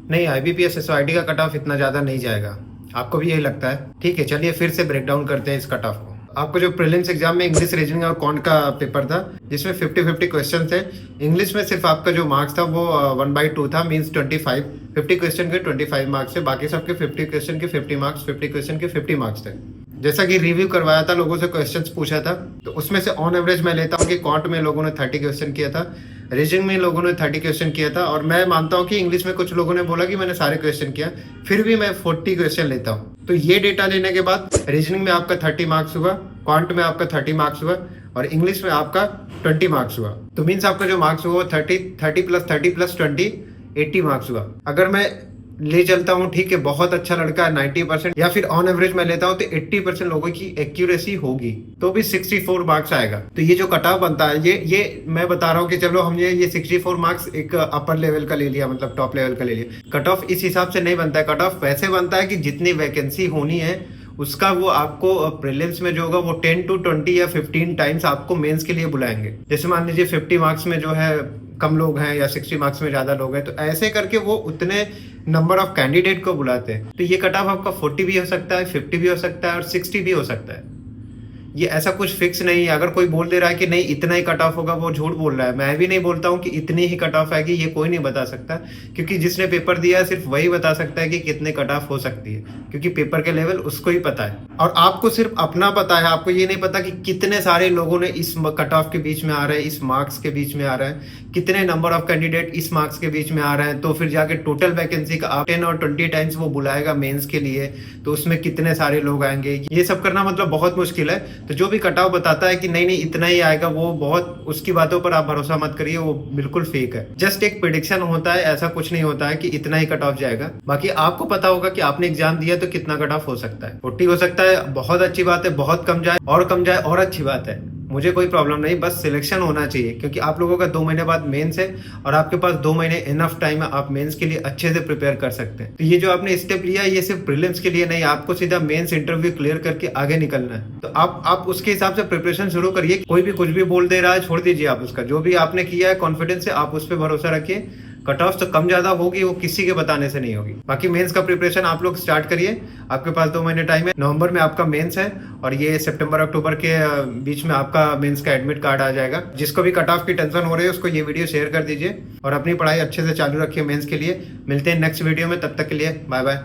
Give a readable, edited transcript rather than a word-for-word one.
नहीं, आईबीपीएस एसओआईटी का cut off इतना ज़्यादा नहीं जाएगा। आपको भी यही लगता है? ठीक है, चलिए फिर से ब्रेक डाउन करते हैं इस कट ऑफ को। आपको जो प्रीलिम्स एग्जाम में इंग्लिश, रीजनिंग और कॉन्ट का पेपर था, जिसमें 50-50 क्वेश्चन थे। इंग्लिश में सिर्फ आपका जो मार्क्स था वो 1/2 था, मीन्स 25। 50 क्वेश्चन के 25 मार्क्स थे, बाकी सबके 50 क्वेश्चन के 50 मार्क्स, 50 क्वेश्चन के 50 मार्क्स थे। जैसा कि रिव्यू करवाया था, लोगों से क्वेश्चंस पूछा था, तो उसमें से ऑन एवरेज मैं लेता हूँ कि कॉन्ट में लोगों ने 30 क्वेश्चन किया था, रीजनिंग में लोगों ने 30 क्वेश्चन किया था, और मैं मानता हूँ कि इंग्लिश में कुछ लोगों ने बोला कि मैंने सारे क्वेश्चन किया, फिर भी मैं 40 क्वेश्चन लेता हूँ। तो ये डेटा लेने के बाद रीजनिंग में आपका 30 मार्क्स हुआ, क्वांट में आपका 30 मार्क्स हुआ, और इंग्लिश में आपका 20 मार्क्स हुआ। तो मीन्स आपका जो मार्क्स हुआ वो 30 प्लस 30 प्लस 20 80 मार्क्स हुआ। अगर मैं ले चलता हूँ, ठीक है, बहुत अच्छा लड़का है, 90%, या फिर ऑन एवरेज मैं लेता हूँ तो 80% लोगों की एक्यूरेसी होगी, तो भी 64 मार्क्स आएगा। तो ये जो कट ऑफ बनता है, ये मैं बता रहा हूँ कि चलो हमने ये 64 मार्क्स एक अपर लेवल का ले लिया, मतलब टॉप लेवल का ले लिया। कट ऑफ इस हिसाब से नहीं बनता है। कट ऑफ वैसे बनता है कि जितनी वैकेंसी होनी है उसका वो आपको प्रीलिम्स में जो होगा वो 10 to 20 या 15 टाइम्स आपको मेंस के लिए बुलाएंगे। जैसे मान लीजिए 50 मार्क्स में जो है कम लोग हैं, या 60 मार्क्स में ज्यादा लोग हैं, तो ऐसे करके वो उतने नंबर ऑफ कैंडिडेट को बुलाते हैं। तो ये कट ऑफ आपका 40 भी हो सकता है, 50 भी हो सकता है, और 60 भी हो सकता है। ये ऐसा कुछ फिक्स नहीं है। अगर कोई बोल दे रहा है कि नहीं इतना ही कट ऑफ होगा, वो झूठ बोल रहा है। मैं भी नहीं बोलता हूँ कि इतनी ही कट ऑफ आएगी, ये कोई नहीं बता सकता, क्योंकि जिसने पेपर दिया है सिर्फ वही बता सकता है कि कितने कट ऑफ हो सकती है, क्योंकि पेपर के लेवल उसको ही पता है। और आपको सिर्फ अपना पता है, आपको ये नहीं पता कि कितने सारे लोगों ने इस कट ऑफ के बीच में आ रहे हैं, इस मार्क्स के बीच में आ रहे हैं, कितने नंबर ऑफ कैंडिडेट इस मार्क्स के बीच में आ रहे हैं। तो फिर जाके टोटल वैकेंसी का 10 और 20 टाइम्स वो बुलाएगा मेंस के लिए, तो उसमें कितने सारे लोग आएंगे, ये सब करना मतलब बहुत मुश्किल है। तो जो भी कट ऑफ बताता है कि नहीं नहीं इतना ही आएगा, वो बहुत, उसकी बातों पर आप भरोसा मत करिए, वो बिल्कुल फेक है। जस्ट एक प्रिडिक्शन होता है, ऐसा कुछ नहीं होता है कि इतना ही कट ऑफ जाएगा। बाकी आपको पता होगा कि आपने एग्जाम दिया तो कितना कट ऑफ हो सकता है। 40 हो सकता है, बहुत अच्छी बात है, बहुत कम जाए और अच्छी बात है, मुझे कोई प्रॉब्लम नहीं, बस सिलेक्शन होना चाहिए। क्योंकि आप लोगों का 2 महीने बाद मेंस है, और आपके पास 2 महीने इनफ टाइम है, आप मेंस के लिए अच्छे से प्रिपेयर कर सकते हैं। तो ये जो आपने स्टेप लिया है, ये सिर्फ प्रीलिम्स के लिए नहीं, आपको सीधा मेंस इंटरव्यू क्लियर करके आगे निकलना है। तो आप उसके हिसाब से प्रिपरेशन शुरू करिए। कोई भी कुछ भी बोल दे रहा है, छोड़ दीजिए आप उसका। जो भी आपने किया है कॉन्फिडेंस से, आप उस पर भरोसा रखिए। कट ऑफ तो कम ज्यादा होगी, वो किसी के बताने से नहीं होगी। बाकी मेंस का प्रिपरेशन आप लोग स्टार्ट करिए, आपके पास 2 महीने टाइम है। नवंबर में आपका मेंस है, और ये सितंबर अक्टूबर के बीच में आपका मेंस का एडमिट कार्ड आ जाएगा। जिसको भी कट ऑफ की टेंशन हो रही है उसको ये वीडियो शेयर कर दीजिए, और अपनी पढ़ाई अच्छे से चालू रखिए मेंस के लिए। मिलते हैं नेक्स्ट वीडियो में, तब तक के लिए बाय बाय।